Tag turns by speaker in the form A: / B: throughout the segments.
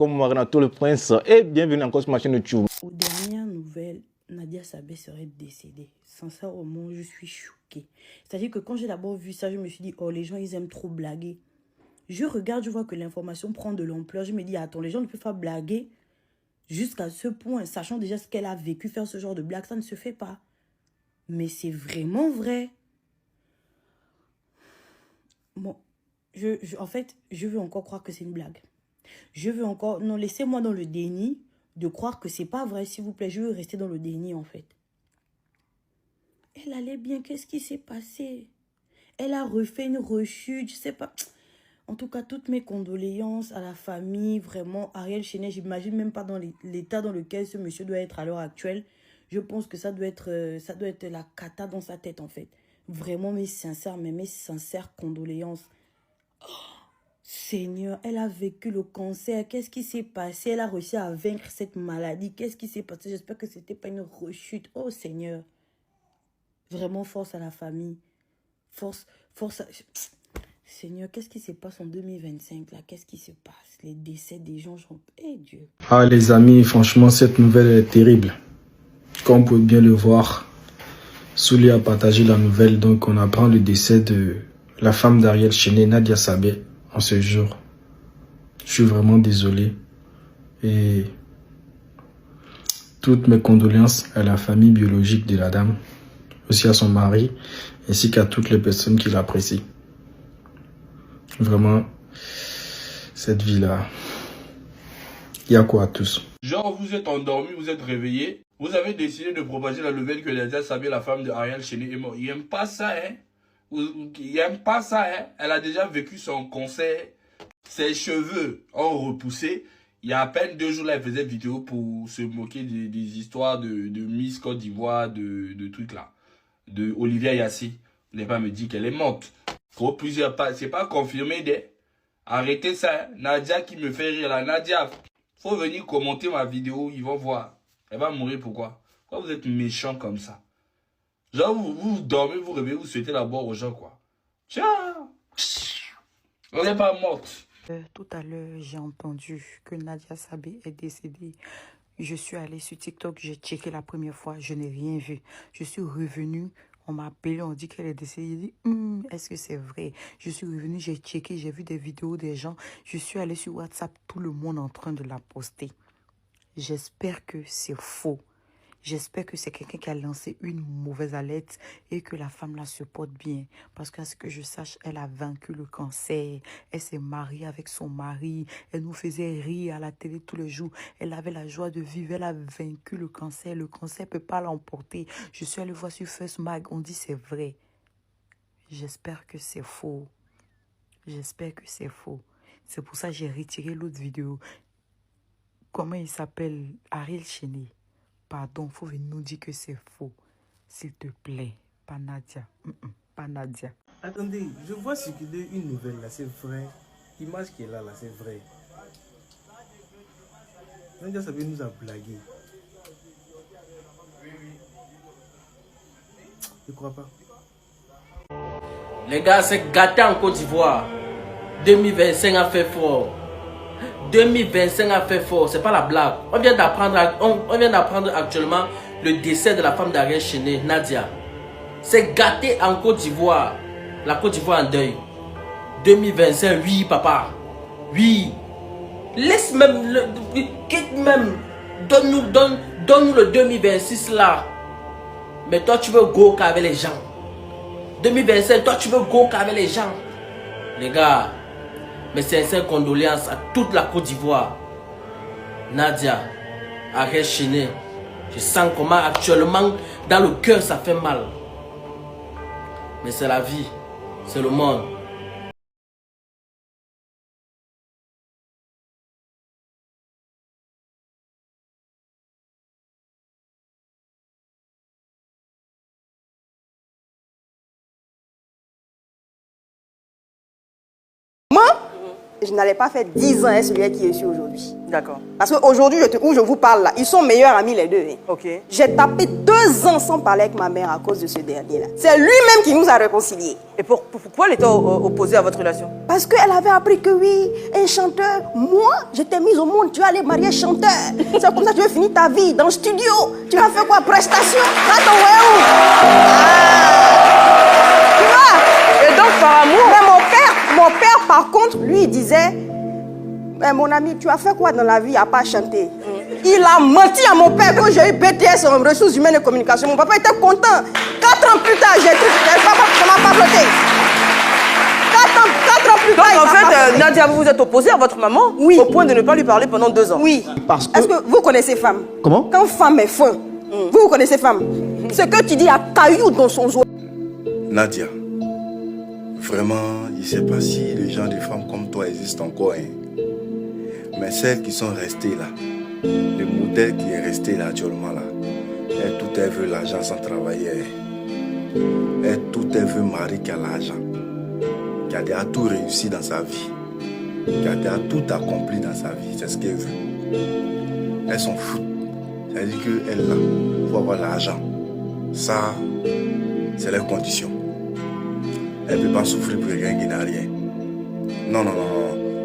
A: Comme Renato le Prince, et bienvenue encore sur ma chaîne YouTube.
B: Aux dernières nouvelles, Nadia Sabé serait décédée. Sincèrement, je suis choquée. C'est-à-dire que quand j'ai d'abord vu ça, je me suis dit, oh, les gens, ils aiment trop blaguer. Je regarde, je vois que l'information prend de l'ampleur. Je me dis, attends, les gens ne peuvent pas blaguer jusqu'à ce point, sachant déjà ce qu'elle a vécu, faire ce genre de blague, ça ne se fait pas. Mais c'est vraiment vrai. Bon, en fait, je veux encore croire que c'est une blague. Je veux encore... Non, laissez-moi dans le déni de croire que c'est pas vrai, s'il vous plaît. Je veux rester dans le déni, en fait. Elle allait bien. Qu'est-ce qui s'est passé? Elle a refait une rechute. Je sais pas. En tout cas, toutes mes condoléances à la famille. Vraiment, Ariel Chenet, j'imagine même pas dans l'état dans lequel ce monsieur doit être à l'heure actuelle. Je pense que ça doit être la cata dans sa tête, en fait. Vraiment, mes sincères condoléances. Seigneur, elle a vécu le cancer. Qu'est-ce qui s'est passé? Elle a réussi à vaincre cette maladie. Qu'est-ce qui s'est passé? J'espère que ce n'était pas une rechute. Oh Seigneur. Vraiment, force à la famille. Force à... Seigneur, qu'est-ce qui se passe en 2025 là? Qu'est-ce qui se passe? Les décès des gens, eh Dieu.
C: Ah les amis, franchement, cette nouvelle est terrible. Comme vous pouvez bien le voir, Souli a partagé la nouvelle. Donc, on apprend le décès de la femme d'Ariel Chenet, Nadia Sabé, en ce jour. Je suis vraiment désolé. Et toutes mes condoléances à la famille biologique de la dame, aussi à son mari, ainsi qu'à toutes les personnes qui l'apprécient. Vraiment, cette vie-là, il y a quoi à tous.
D: Genre, vous êtes endormi, vous êtes réveillé, vous avez décidé de propager la nouvelle que Nadia Sabé, la femme de Ariel Chenet, est morte. Il n'aime pas ça, hein. Il n'aime pas ça, hein. Elle a déjà vécu son cancer. Ses cheveux ont repoussé. Il y a à peine 2 jours, là, elle faisait vidéo pour se moquer des histoires de Miss Côte d'Ivoire, de trucs là. De Olivia Yassi. Vous n'allez pas me dire qu'elle est morte. Trop plusieurs pas. C'est pas confirmé, arrêtez ça, hein. Nadia qui me fait rire là. Nadia, faut venir commenter ma vidéo, ils vont voir. Elle va mourir pourquoi? Pourquoi vous êtes méchant comme ça? Genre, vous dormez, vous réveillez, vous souhaitez la mort aux gens, quoi. Tiens, on n'est pas morte.
B: Tout à l'heure, j'ai entendu que Nadia Sabé est décédée. Je suis allée sur TikTok, j'ai checké la première fois, je n'ai rien vu. Je suis revenue, on m'a appelé, on dit qu'elle est décédée. J'ai dit, est-ce que c'est vrai? Je suis revenue, j'ai checké, j'ai vu des vidéos des gens. Je suis allée sur WhatsApp, tout le monde en train de la poster. J'espère que c'est faux. J'espère que c'est quelqu'un qui a lancé une mauvaise alerte et que la femme la supporte bien. Parce qu'à ce que je sache, elle a vaincu le cancer. Elle s'est mariée avec son mari. Elle nous faisait rire à la télé tous les jours. Elle avait la joie de vivre. Elle a vaincu le cancer. Le cancer ne peut pas l'emporter. Je suis allée voir sur First Mag. On dit c'est vrai. J'espère que c'est faux. J'espère que c'est faux. C'est pour ça que j'ai retiré l'autre vidéo. Comment il s'appelle? Ariel Chenet. Pardon, il faut venir nous dire que c'est faux. S'il te plaît, pas Nadia. Pas Nadia.
E: Attendez, je vois circuler une nouvelle là, c'est vrai. L'image qui est là, c'est vrai. Nadia Sabé nous a blagué. Je crois pas.
F: Les gars, c'est gâté en Côte d'Ivoire. 2025 a fait fort. 2025 a fait fort, c'est pas la blague. On vient d'apprendre actuellement le décès de la femme d'Ariel Chenet, Nadia. C'est gâté en Côte d'Ivoire. La Côte d'Ivoire en deuil. 2025, oui papa. Oui. Laisse même, quitte même. Donne-nous le 2026 là. Mais toi tu veux go avec les gens. 2025, toi tu veux go avec les gens. Les gars. Mes sincères condoléances à toute la Côte d'Ivoire. Nadia, Ariel Chenet. Je sens comment actuellement, dans le cœur, ça fait mal. Mais c'est la vie. C'est le monde.
G: je n'allais pas faire 10 ans avec celui qui est ici aujourd'hui.
H: D'accord.
G: Parce qu'aujourd'hui, où je vous parle là, ils sont meilleurs amis les deux. Hein.
H: Ok.
G: J'ai tapé 2 ans sans parler avec ma mère à cause de ce dernier-là. C'est lui-même qui nous a réconciliés.
H: Et pourquoi elle était opposée à votre relation?
G: Parce qu'elle avait appris que oui, un chanteur, moi, j'étais mise au monde, tu vas aller marier chanteur. C'est comme ça que tu vas finir ta vie dans le studio. Tu vas faire quoi? Prestation? Là, ton où? Tu vois?
H: Et donc, par amour?
G: Mais mon père, par contre, lui, il disait, mais mon ami, tu as fait quoi dans la vie à part chanter? Il a menti à mon père quand j'ai eu BTS en ressources humaines et communication. Mon papa était content. 4 ans plus tard, j'ai tout. Ça m'a pas bloqué. 4 ans plus tard.
H: Donc en fait, Nadia, vous vous êtes opposée à votre maman?
G: Oui.
H: Au point de ne pas lui parler pendant 2 ans?
G: Oui.
A: Parce que...
G: Est-ce que vous connaissez femme?
A: Comment?
G: Quand femme est fin, vous connaissez femme? Ce que tu dis à caillou dans son joie.
I: Nadia, vraiment, je ne sais pas si les gens de femmes comme toi existent encore. Hein. Mais celles qui sont restées là, le modèle qui est resté là actuellement là, elle veut l'argent sans travailler. Elle veut mari qui a l'argent, qui a déjà tout réussi dans sa vie, qui a déjà tout accompli dans sa vie, c'est ce qu'elle veut. Elles s'en foutent. C'est-à-dire qu'elle là, il faut avoir l'argent. Ça, c'est leur condition. Elle ne peut pas souffrir pour quelqu'un qui n'a rien. Non.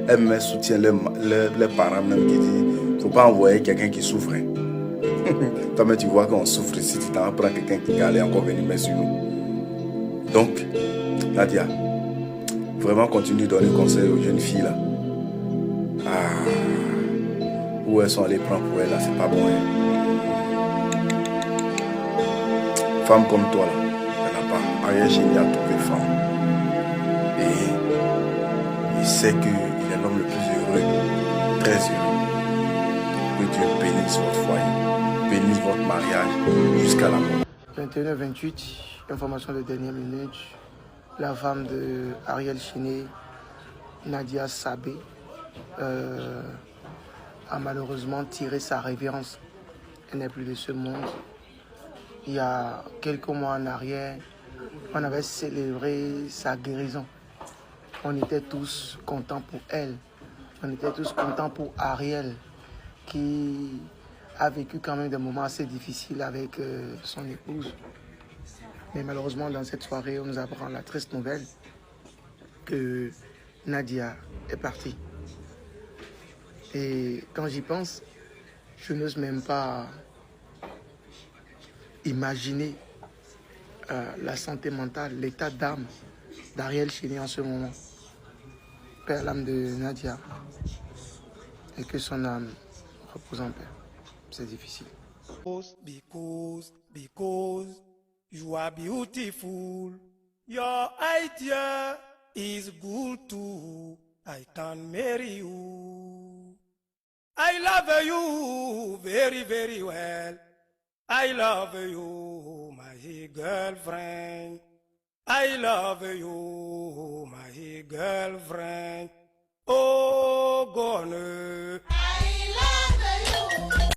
I: Elle me soutient les parents même qui disent il ne faut pas envoyer quelqu'un qui souffre. Hein. Toi, mais tu vois qu'on souffre ici, tu t'en prends quelqu'un qui allait encore venir mettre sur nous. Donc, Nadia, vraiment continue de donner conseil aux jeunes filles là. Où elles sont allées prendre pour elles là, c'est pas bon. Hein. Femme comme toi là, elle n'a pas. Ariel Chéné a trouvé femme. Et il sait qu'il est l'homme le plus heureux, très heureux. Que Dieu bénisse votre foyer, bénisse votre mariage jusqu'à la mort.
C: 21h28, information de dernière minute. La femme de Ariel Chéné, Nadia Sabé, a malheureusement tiré sa révérence. Elle n'est plus de ce monde. Il y a quelques mois en arrière, on avait célébré sa guérison. On était tous contents pour elle. On était tous contents pour Ariel, qui a vécu quand même des moments assez difficiles avec son épouse. Mais malheureusement, dans cette soirée, on nous apprend la triste nouvelle que Nadia est partie. Et quand j'y pense, je n'ose même pas imaginer la santé mentale, l'état d'âme d'Ariel Chéné en ce moment. Père l'âme de Nadia, et que son âme repose en paix. C'est difficile.
J: Because you are beautiful, your idea is good too. I can marry you. I love you very, very well. I love you, my girlfriend. I love you, my girlfriend. Oh, gone.